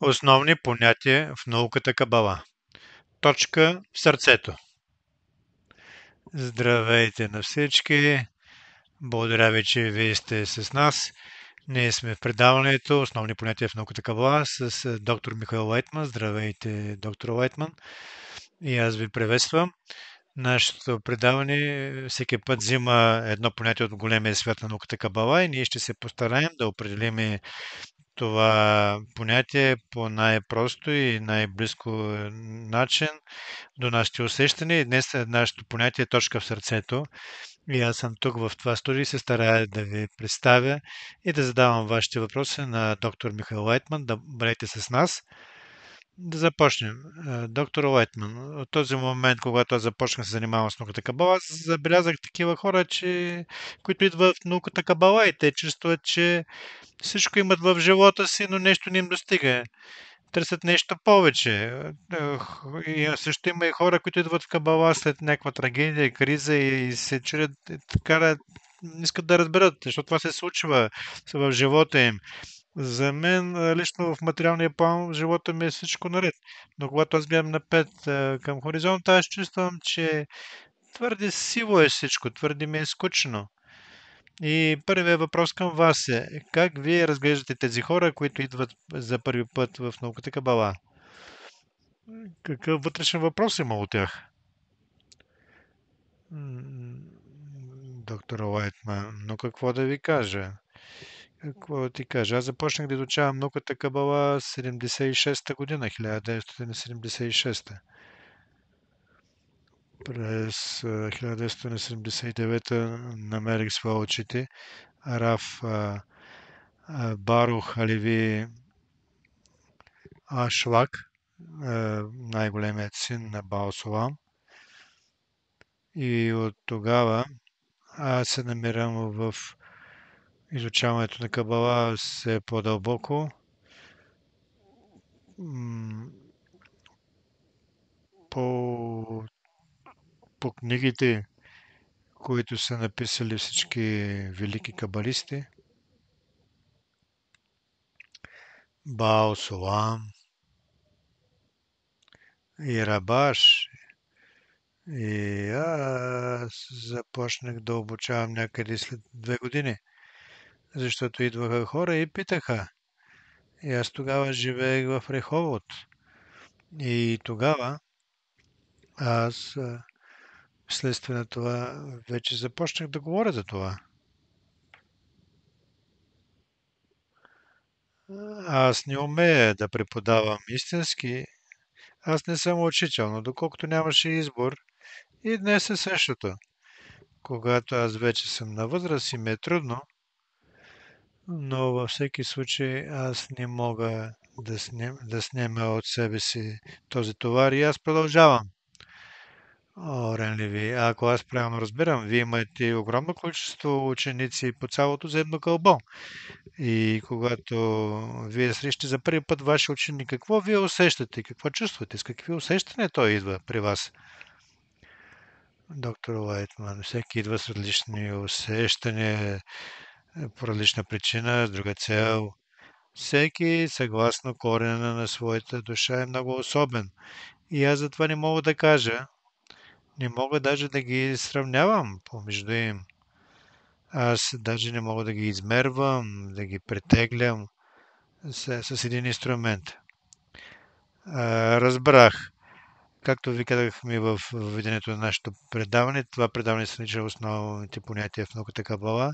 Основни понятия в науката Кабала. Точка в сърцето. Здравейте на всички! Благодаря ви, че вие сте с нас. Ние сме в предаването Основни понятия в науката Кабала с доктор Михаил Лайтман. Здравейте, доктор Лайтман. И аз ви приветствам. Нашето предаване всеки път взима едно понятие от големия свят на науката Кабала и ние ще се постараем да определим това понятие по най-просто и най-близко начин до нашите усещания. Днес нашето понятие е точка в сърцето. И аз съм тук в това студио и се старая да ви представя и да задавам вашите въпроси на доктор Михаил Лайтман. Да бъдете с нас. Да започнем. Доктор Лайтман, от този момент, когато аз започнах да се занимавам с науката Кабала, аз забелязах такива хора, които идват в науката Кабала и те чувстват, че всичко имат в живота си, но нещо не им достига. Търсят нещо повече. И също има и хора, които идват в Кабала след някаква трагедия, криза и се чудят, така не искат да разберат, защото това се случва в живота им. За мен лично в материалния план в живота ми е всичко наред. Но когато аз гледам напред към хоризонта, аз чувствам, че твърде сиво е всичко, твърде ми е скучно. И първият въпрос към вас е: как вие разглеждате тези хора, които идват за първи път в науката Кабала? Какъв вътрешен въпрос има от тях? М, Доктор Уайтман, но какво да ви кажа? Какво да ти кажа? Аз започнах да изучавам науката Кабала 76-та година, 1976. През 1979 намерих своя учители Раф Барух Аливи Ашлак, най-големият син на Бао Солам. И от тогава аз се намирам в изучаването на Кабала все по-дълбоко. По, по книгите, които са написали всички велики кабалисти, Бао Солам и Рабаш. И аз започнах да обучавам някъде след 2 години, защото идваха хора и питаха. И аз тогава живеех в Реховод. И тогава аз вследствие на това вече започнах да говоря за това. Аз не умея да преподавам истински. Аз не съм учител, но доколкото нямаше избор, и днес е същото. Когато аз вече съм на възраст и ми е трудно, но във всеки случай аз не мога да снема от себе си този товар и аз продължавам. О, Ренливи, ако аз правилно разбирам, вие имате огромно количество ученици по цялото земно кълбо. И когато вие срещате за първи път вашия ученик, какво вие усещате? Какво чувствате? С какви усещания той идва при вас? Доктор Лайтман, всеки идва с различни усещания, по различна причина, с друга цел. Всеки, съгласно корена на своята душа, е много особен. И аз затова не мога да кажа, не мога даже да ги сравнявам помежду им. Аз даже не мога да ги измервам, да ги претеглям с един инструмент. Разбрах. Както ви казахме в введението на нашето предаване, това предаване се нарича Основните понятия в науката Кабала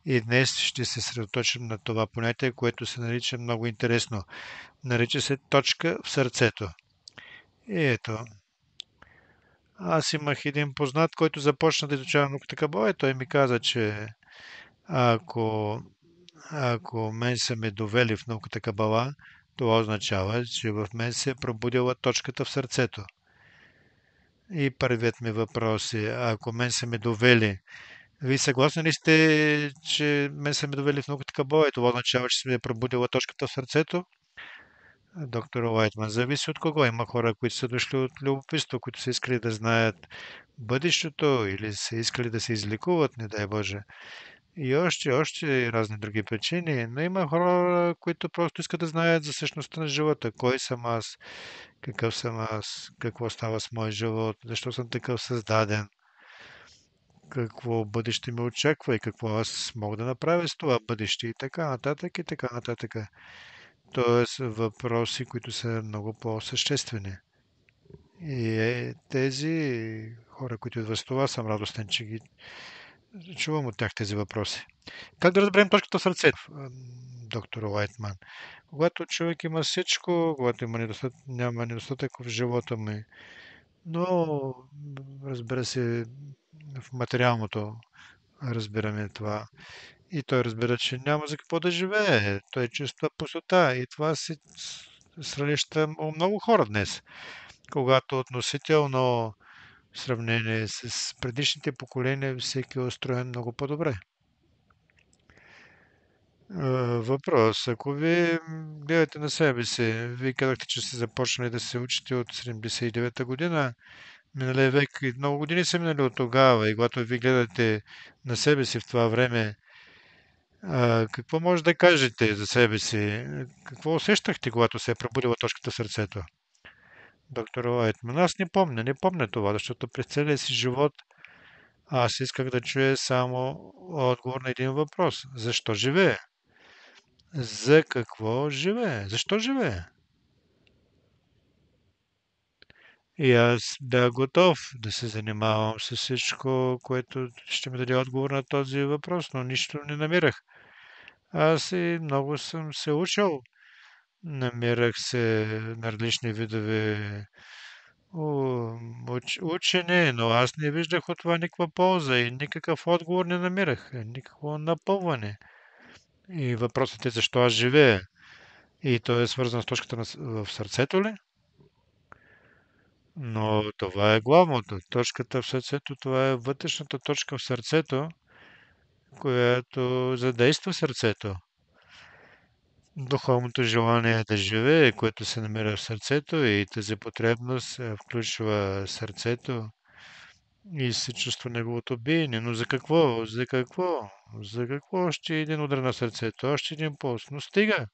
и днес ще се съсредоточим на това понятие, което се нарича много интересно. Нарича се точка в сърцето. И ето, аз имах един познат, който започна да изучава науката Кабала и той ми каза, че ако, ако мен са ме довели в науката Кабала, това означава, че в мен се е пробудила точката в сърцето. И първият ми въпрос е: ако мен са ме довели, вие съгласни ли сте, че мен са ме довели в науката Кабала и това означава, че се ми е пробудила точката в сърцето? Доктор Уайтман, зависи от кого. Има хора, които са дошли от любопитство, които са искали да знаят бъдещето или са искали да се излекуват, не дай Боже. И още разни други причини, но има хора, които просто искат да знаят за същността на живота. Кой съм аз, какъв съм аз, какво става с моя живот, защо съм такъв създаден, какво бъдеще ме очаква и какво аз мога да направя с това бъдеще и така нататък и така нататък. Тоест въпроси, които са много по-съществени. И тези хора, които идват с това, съм радостен, че ги чувам от тях тези въпроси. Как да разберем точката в сърцето, доктор Уайтман? Когато човек има всичко, когато няма недостатък в живота ми, но разбира се, в материалното разбираме това. И той разбира, че няма за какво да живее. Той чувства пустота. И това се среща у много хора днес, когато относително в сравнение с предишните поколения всеки е устроен много по-добре. Въпрос. Ако вие гледате на себе си, вие казахте, че сте започнали да се учите от 79-та година, миналия век и много години са минали от тогава и когато ви гледате на себе си в това време, какво може да кажете за себе си? Какво усещахте, когато се е пробудила точката в сърцето? Доктор Уайтман, аз не помня това, защото през целия си живот аз исках да чуя само отговор на един въпрос. Защо живее? За какво живее? Защо живее? И аз бях готов да се занимавам с всичко, което ще ми даде отговор на този въпрос, но нищо не намирах. Аз и много съм се учил. Намирах се на различни видове учене, но аз не виждах от това никаква полза и никакъв отговор не намирах, никакво напълване. И въпросът е защо аз живея. И то е свързано с точката в сърцето ли? Но това е главното. Точката в сърцето, това е вътрешната точка в сърцето, която задейства сърцето. Духовното желание да живее, което се намира в сърцето и тази потребност включва сърцето и се чувства неговото биене. Но за какво? За какво? За какво още един удар на сърцето? Още един пулс? Но стига!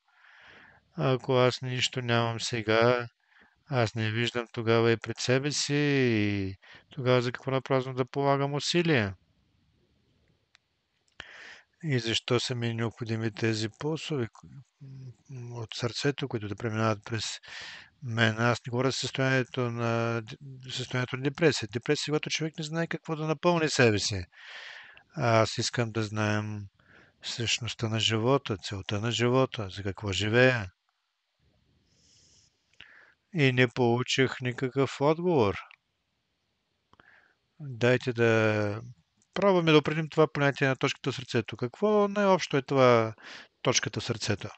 Ако аз нищо нямам сега, аз не виждам тогава и пред себе си и тогава за какво напразно да полагам усилия? И защо са ми необходими тези пулсове от сърцето, които да преминават през мен? Аз не говоря за състоянието на депресия. Депресия, когато човек не знае какво да напълни себе си. Аз искам да знаем същността на живота, целта на живота, за какво живея. И не получих никакъв отговор. Дайте да пробваме да определим това понятие на точката в сърцето. Какво най-общо е това точката в сърцето?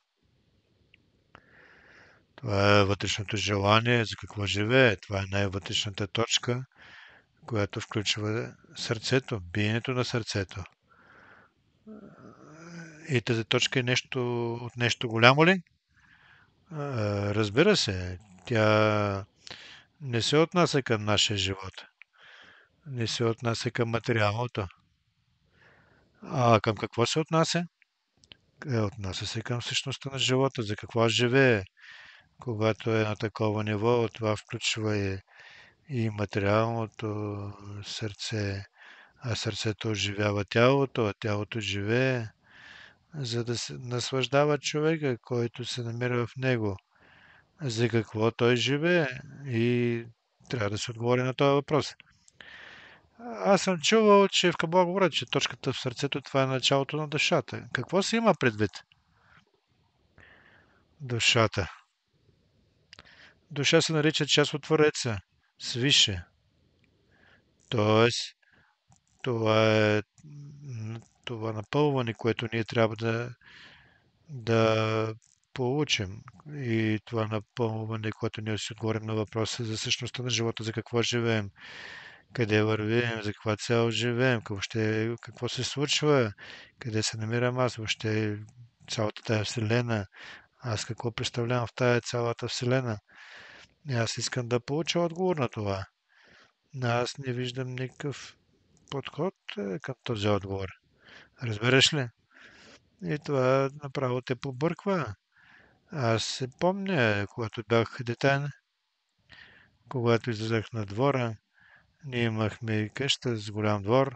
Това е вътрешното желание, за какво живее. Това е най-вътрешната точка, която включва сърцето, биенето на сърцето. И тази точка е нещо от нещо голямо ли? Разбира се, тя не се отнася към нашия живот. Не се отнася към материалното. А към какво се отнася? Отнася се към същността на живота, за какво живее. Когато е на такова ниво, това включва и материалното сърце, а сърцето оживява тялото, а тялото живее, за да се наслаждава човека, който се намира в него. За какво той живее? И трябва да се отговори на този въпрос. Аз съм чувал, че в Кабала говорят, че точката в сърцето това е началото на душата. Какво се има предвид? Душата. Душа се нарича част от Твореца, свише. Тоест, това е това напълване, което ние трябва да получим. И това напълване, което ние си отговорим на въпроса за същността на живота, за какво живеем, къде вървим, за каква цел живеем, какво се случва, къде се намирам аз, въобще цялата тая вселена, аз какво представлявам в тая цялата вселена. И аз искам да получа отговор на това. Но аз не виждам никакъв подход към този отговор. Разбираш ли? И това направо те побърква. Аз се помня, когато бях дете, когато излизах на двора, ние имахме къща с голям двор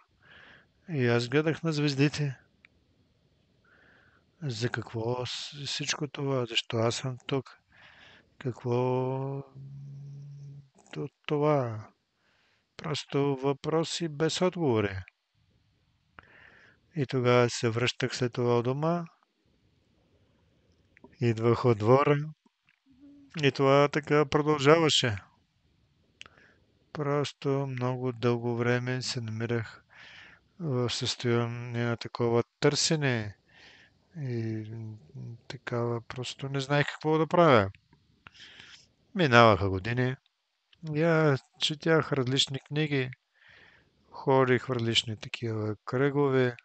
и аз гледах на звездите. За какво всичко това? Защо аз съм тук? Какво от това? Просто въпроси без отговори. И тогава се връщах след това у дома, идвах от двора и това така продължаваше. Просто много дълго време се намирах в състояние на такова търсене и такава просто не знаех какво да правя. Минаваха години. Я четях различни книги, ходих в различни такива кръгове,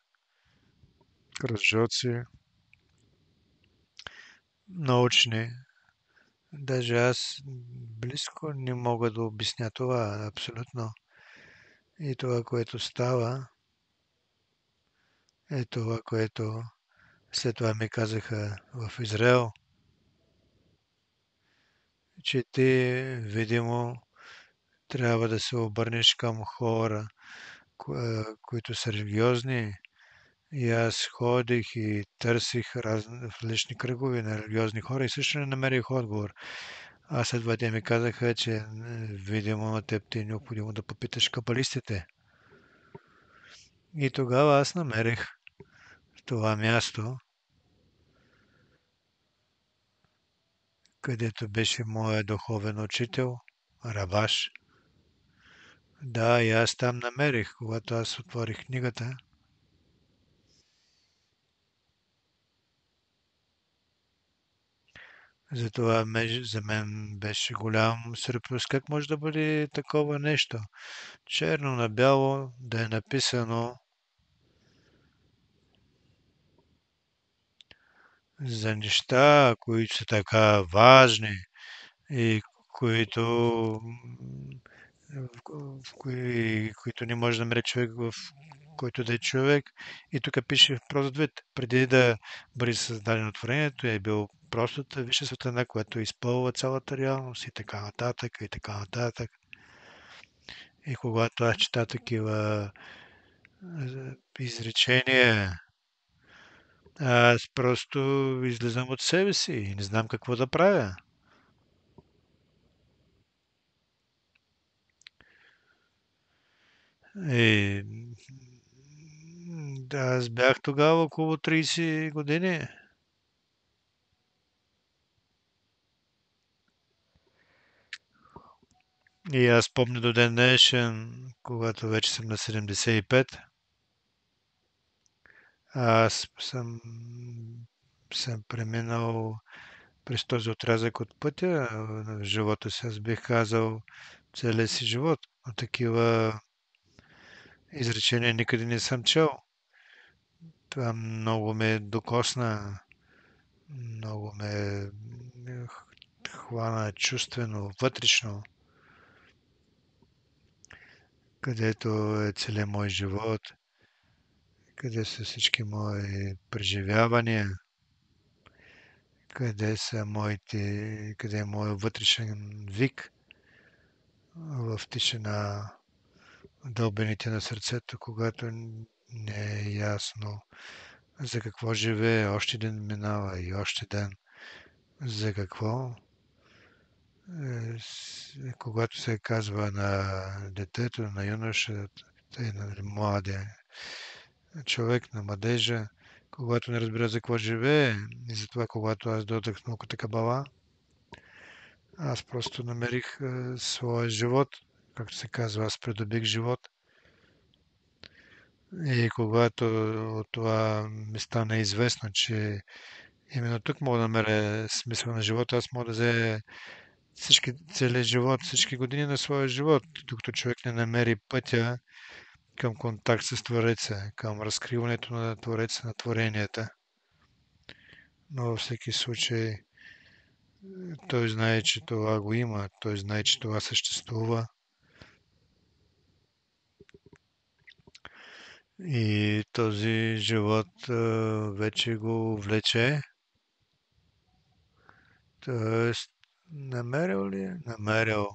кръжоци, научни. Даже аз близко не мога да обясня това абсолютно. И това, което става, е това, което след това ми казаха в Израел, че ти, видимо, трябва да се обърнеш към хора, които са религиозни. И аз ходих и търсих в различни кръгове на религиозни хора и също не намерих отговор. А след това те ми казаха, че видимо на теб ти е необходимо да попиташ кабалистите. И тогава аз намерих това място, където беше моят духовен учител, Рабаш. Да, и аз там намерих, когато аз отворих книгата. Затова за мен беше голям сюрприз. Как може да бъде такова нещо? Черно на бяло да е написано за неща, които са така важни и които, които не може да намери човек в който да е човек. И тук пише в прост вид. Преди да бъде създадено творението, е бил простата висша светлина, която изпълва цялата реалност и така нататък, и така нататък. И когато аз чета такива изречения, аз просто излизам от себе си и не знам какво да правя. И да, аз бях тогава около 30 години. И аз помня до ден днешен, когато вече съм на 75, аз съм преминал през този отрязък от пътя в живота си. Аз бих казал целия си живот. Но такива изречения никъде не съм чел. Това много ме докосна, много ме хвана чувствено, вътрешно, където е целият мой живот, къде са всички мои преживявания, къде е моят вътрешен вик в тишина, в дълбините на сърцето, когато не е ясно за какво живее, още ден минава и още ден. За какво? Когато се казва на детето, на юношата и на младия човек, на младежа, когато не разбира за какво живее и затова, когато аз дойдох в науката Кабала, аз просто намерих своя живот, както се казва, аз придобих живот. И когато от това ми стана известно, че именно тук мога да намеря смисъл на живота, аз мога да взема целият живот, всички години на своя живот, докато човек не намери пътя към контакт с Твореца, към разкриването на Твореца на творенията. Но във всеки случай той знае, че това го има, той знае, че това съществува И този живот вече го влече. Тоест, намерил ли е? Намерил.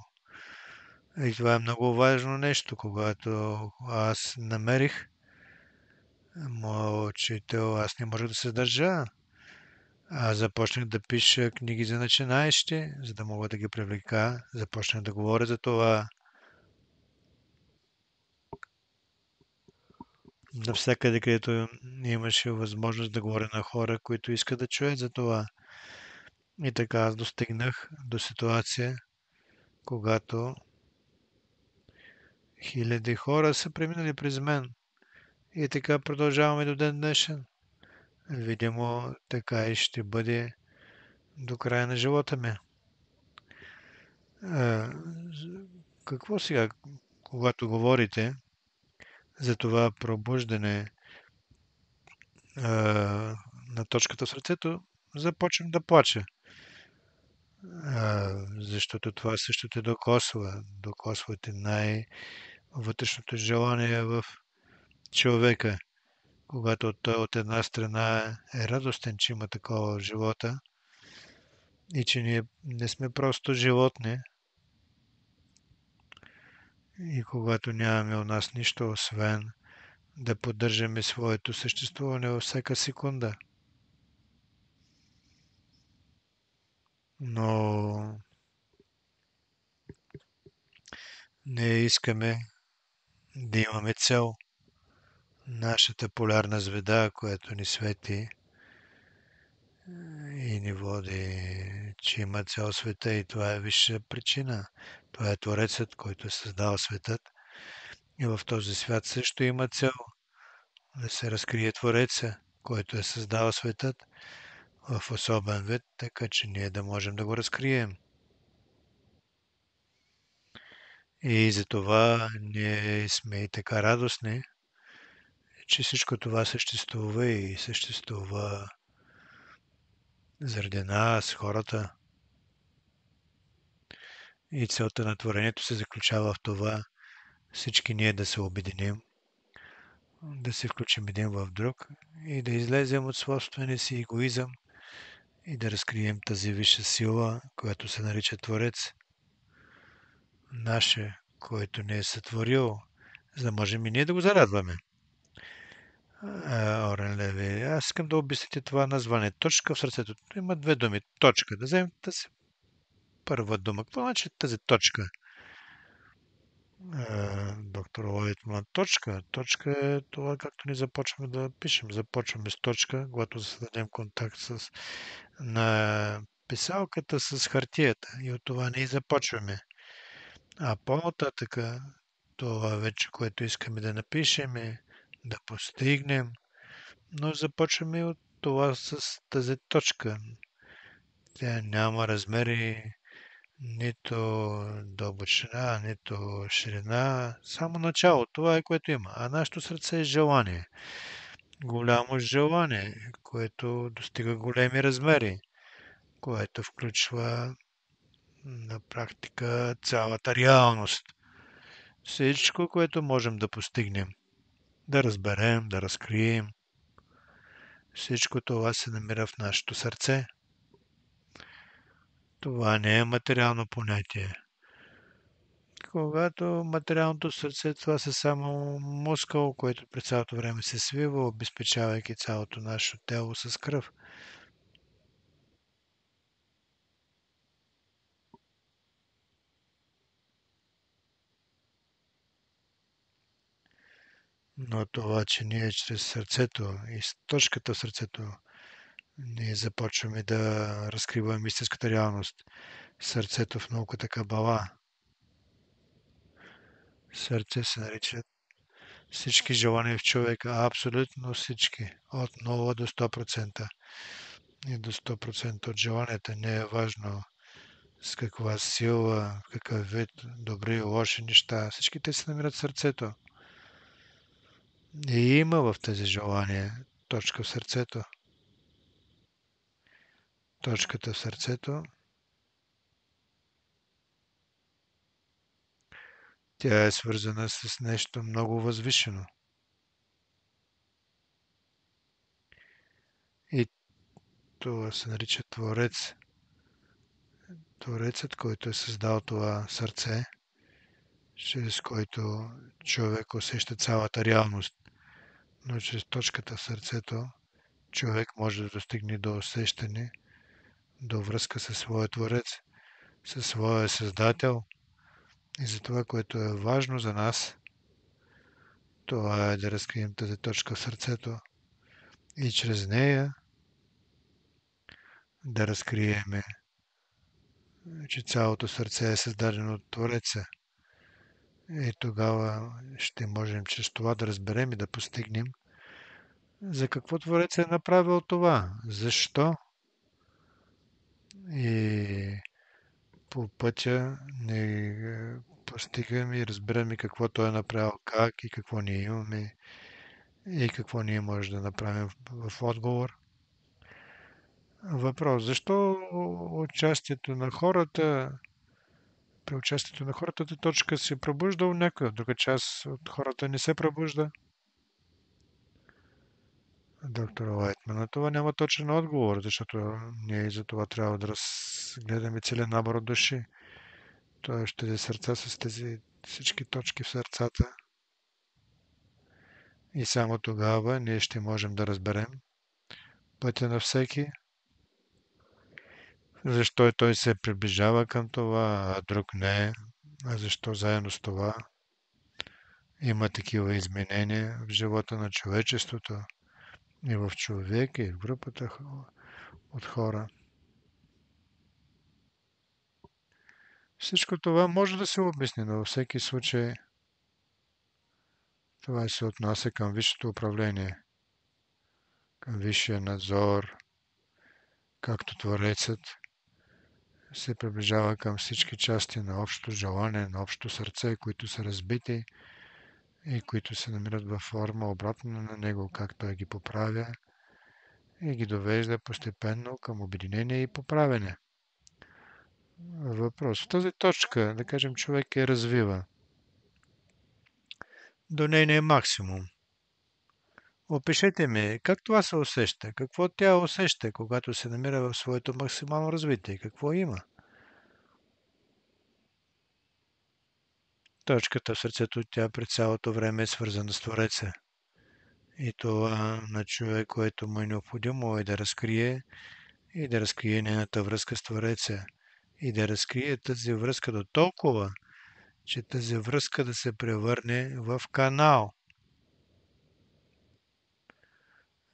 И това е много важно нещо, когато аз намерих моят учител, аз не можех да се държа. Аз започнах да пиша книги за начинаещи, за да мога да ги привлека. Започнах да говоря за това. Навсякъде, където имаше възможност да говоря на хора, които искат да чуят за това. И така аз достигнах до ситуация, когато хиляди хора са преминали през мен. И така продължаваме до ден днешен. Видимо, така и ще бъде до края на живота ми. А, какво сега, когато говорите за това пробуждане на точката в сърцето, започвам да плача. Защото това също те докосва. Докосва те най-вътрешното желание в човека. Когато той от една страна е радостен, че има такова в живота и че ние не сме просто животни, и когато нямаме у нас нищо, освен да поддържаме своето съществуване във всяка секунда. Но не искаме да имаме цел. Нашата полярна звезда, която ни свети и ни води, че има цял света и това е висша причина. Това е Творецът, който е създал светът. И в този свят също има цел да се разкрие Твореца, който е създал светът в особен вид, така че ние да можем да го разкрием. И затова ние сме и така радостни, че всичко това съществува и съществува заради нас, хората. И целта на творението се заключава в това всички ние да се обединим, да се включим един в друг и да излезем от собствения си егоизъм и да разкрием тази висша сила, която се нарича Творец, наше, който ни е сътворил, за да можем и ние да го зарадваме. Орен Леви, аз искам да обясните това название. Точка в сърцето. Има две думи. Точка. Да вземем тази първа дума. Какво значи тази точка? Доктор Лойтман. Точка. Точка е това, както ни започваме да пишем. Започваме с точка, когато създадем контакт с на писалката с хартията. И от това не и започваме. А по-нататъка, това вече, което искаме да напишем, да постигнем, но започваме от това с тази точка. Тя няма размери, нито дълбочина, нито ширина, само начало. Това е което има. А нашето сърце е желание. Голямо желание, което достига големи размери, което включва на практика цялата реалност. Всичко, което можем да постигнем, да разберем, да разкрием, всичко това се намира в нашето сърце. Това не е материално понятие. Когато материалното сърце, това са само мускъл, който през цялото време се свива, обезпечавайки цялото наше тяло с кръв. Но това, че ние чрез сърцето и с точката в сърцето, ние започваме да разкриваме истинската реалност. Сърцето в науката Кабала. Сърце се нарича всички желания в човека, абсолютно всички, от 0 до 100%. И до 100% от желанията не е важно с каква сила, какъв вид, добри и лоши неща. Всички те се намират в сърцето. И има в тези желания точка в сърцето. Точката в сърцето, тя е свързана с нещо много възвишено. който се нарича Творец. Творецът, който е създал това сърце, чрез който човек усеща цялата реалност. Но чрез точката в сърцето човек може да достигне до усещане, до връзка със своя Творец, със своя Създател. И за това, което е важно за нас, това е да разкрием тази точка в сърцето и чрез нея да разкриеме, че цялото сърце е създадено от Твореца. И тогава ще можем чрез това да разберем и да постигнем за какво Творец е направил това, защо и по пътя не постигаме и разбираме какво Той е направил, как и какво ние имаме и какво ние можем да направим в отговор. Въпрос. Защо участието на хората, при участието на хората тази точка се пробужда, у някоя друга част от хората не се пробужда? Доктор Лайтман. На това няма точен отговор, защото ние за това трябва да разгледаме целият набор от души. Той ще е сърца с тези всички точки в сърцата. И само тогава ние ще можем да разберем пътя на всеки, защо той се приближава към това, а друг не, а защо заедно с това има такива изменения в живота на човечеството и в човека, и в групата от хора. Всичко това може да се обясни, но във всеки случай това се отнася към висшето управление, към висшия надзор, както Творецът се приближава към всички части на общото желание, на общото сърце, които са разбити и които се намират във форма обратна на него, как той ги поправя и ги довежда постепенно към обединение и поправене. Въпрос. В тази точка, да кажем, човек я развива до нейния максимум. Опишете ми как това се усеща, какво тя усеща, когато се намира в своето максимално развитие, какво има. Точката в сърцето тя през цялото време е свързана с Твореца. И това на човек, което му е необходимо е да разкрие нейната връзка с Твореца. И да разкрие тази връзка до толкова, че тази връзка да се превърне в канал.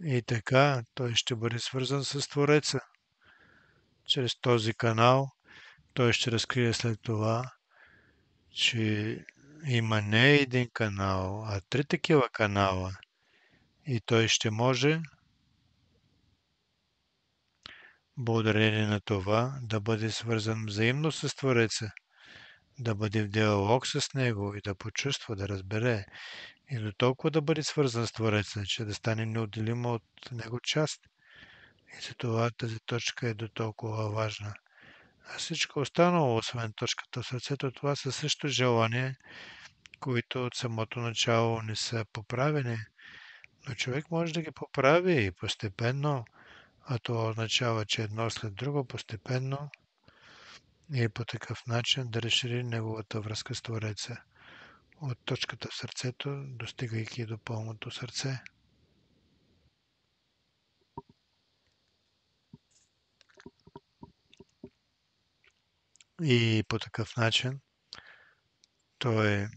И така той ще бъде свързан с Твореца. Чрез този канал той ще разкрие след това, че има не един канал, а три такива канала. И той ще може, благодарение на това, да бъде свързан взаимно с Твореца, да бъде в диалог с Него и да почувства, да разбере. И до толкова да бъде свързан с Твореца, че да стане неотделима от Него част. И за това тази точка е до толкова важна. А всичко останало, освен точката в сърцето, това са също желания, които от самото начало не са поправени. Но човек може да ги поправи и постепенно, а това означава, че едно след друго постепенно и по такъв начин да разшири неговата връзка с Твореца. От точката в сърцето, достигайки до пълното сърце. И по такъв начин той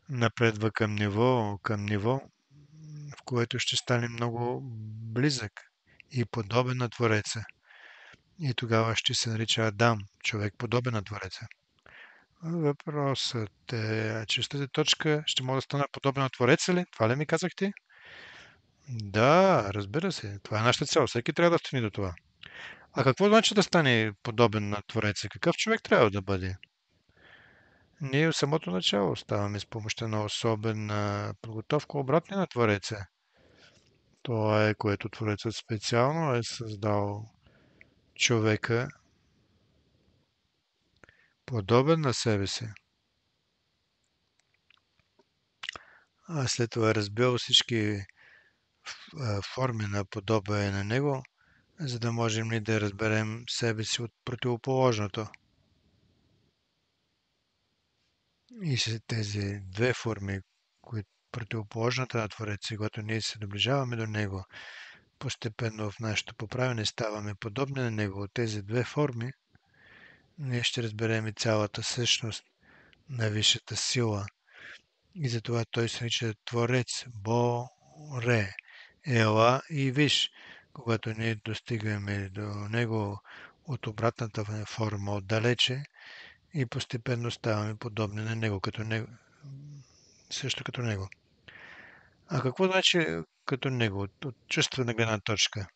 напредва към ниво, в което ще стане много близък и подобен на Твореца. И тогава ще се нарича Адам, човек подобен на Твореца. Въпросът е, чрез тази точка ще мога да стана подобен на Твореца ли? Това ли ми казахте? Да, разбира се. Това е нашата цел. Всеки трябва да стигне до това. А какво значи да стане подобен на Твореца? Какъв човек трябва да бъде? Ние в самото начало ставаме с помощта на особена подготовка обратна на Твореца. Това е, което Творецът специално е създал човека подобен на себе си. А след това е разбил всички форми на подобие на него, за да можем ли да разберем себе си от противоположното. И с тези две форми, които противоположната на Твореца, и когато ние се доближаваме до Него, постепенно в нашето поправене ставаме подобни на Него. От тези две форми ние ще разберем и цялата същност на висшата сила. И затова той се нарича Творец, Боре, Ела и Виж. Когато ние достигаме до Него от обратната форма, отдалече, и постепенно ставаме подобни на Него, също като Него. А какво значи като Него от чувствена гледна точка?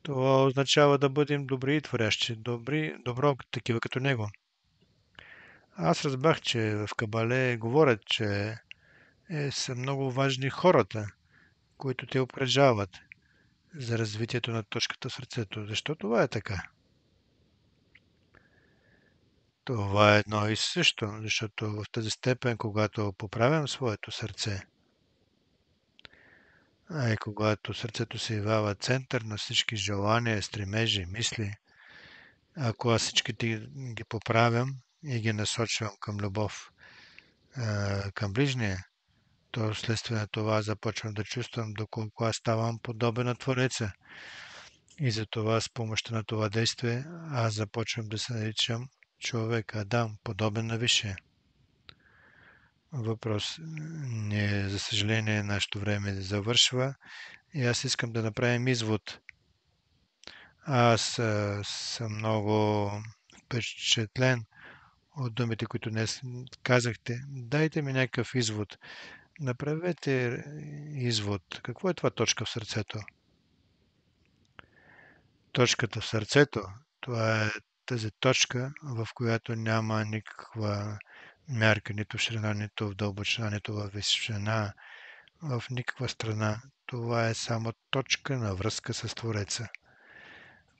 Това означава да бъдем добри и творящи, добро такива като Него. Аз разбрах, че в Кабале говорят, че са много важни хората, които те обкръжават за развитието на точката в сърцето. Защо това е така? Това е едно и също, защото в тази степен, когато поправям своето сърце, а и когато сърцето се явява център на всички желания, стремежи, мисли, ако аз всичките ги поправям и ги насочвам към любов към ближния, то следствие на това започвам да чувствам доколко аз ставам подобен на Твореца. И затова с помощта на това действие аз започвам да се наричам човек, Адам, подобен на Висшия. Въпрос. Не, за съжаление, нашето време завършва и аз искам да направим извод. Аз съм много впечатлен от думите, които днес казахте. Дайте ми някакъв извод. Направете извод. Какво е това точка в сърцето? Точката в сърцето, това е тази точка, в която няма никаква мярка, нито в ширина, нито в дълбочина, нито в височина, в никаква страна. Това е само точка на връзка с Твореца.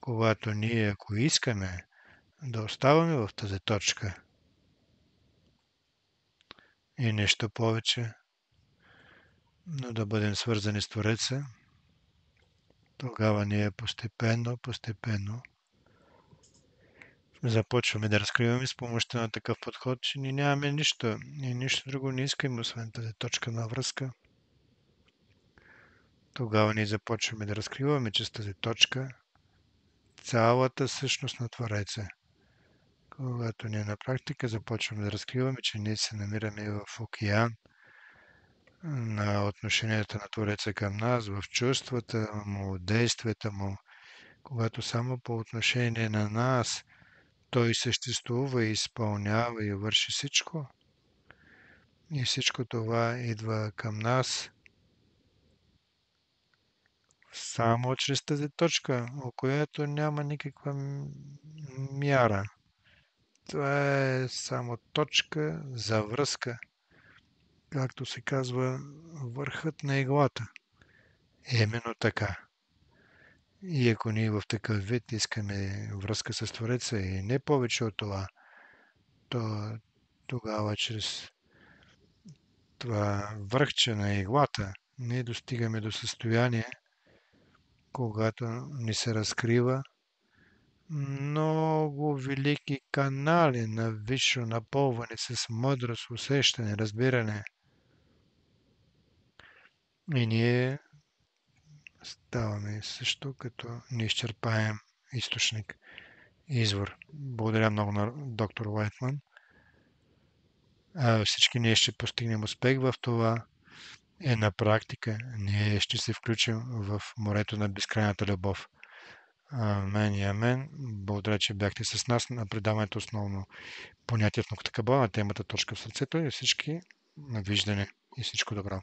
Когато ние, ако искаме да оставаме в тази точка и нещо повече, но да бъдем свързани с Твореца, тогава ние постепенно започваме да разкриваме с помощта на такъв подход, че ние нямаме нищо и нищо друго не искаме, освен тази точка на връзка. Тогава ние започваме да разкриваме чрез тази точка цялата същност на Твореца. Когато ние на практика започваме да разкриваме, че ние се намираме в океан на отношенията на Твореца към нас, в чувствата му, действията му, когато само по отношение на нас той съществува и изпълнява и върши всичко, и всичко това идва към нас само чрез тази точка, о която няма никаква мяра. Това е само точка за връзка, както се казва, върхът на иглата. Именно така. И ако ние в такъв вид искаме връзка с Твореца и не повече от това, то тогава чрез това връхче на иглата ние достигаме до състояние, когато ни се разкрива много велики канали на висше напълване с мъдрост, усещане, разбиране. И ние ставаме също като неизчерпаем източник, извор. Благодаря много на доктор Уайтман. Всички ние ще постигнем успех в това. На практика ние ще се включим в морето на безкрайната любов. Амен и амен. Благодаря, че бяхте с нас на предаването основно понятие в науката Кабала на темата точка в сърцето и всички навиждане и всичко добро.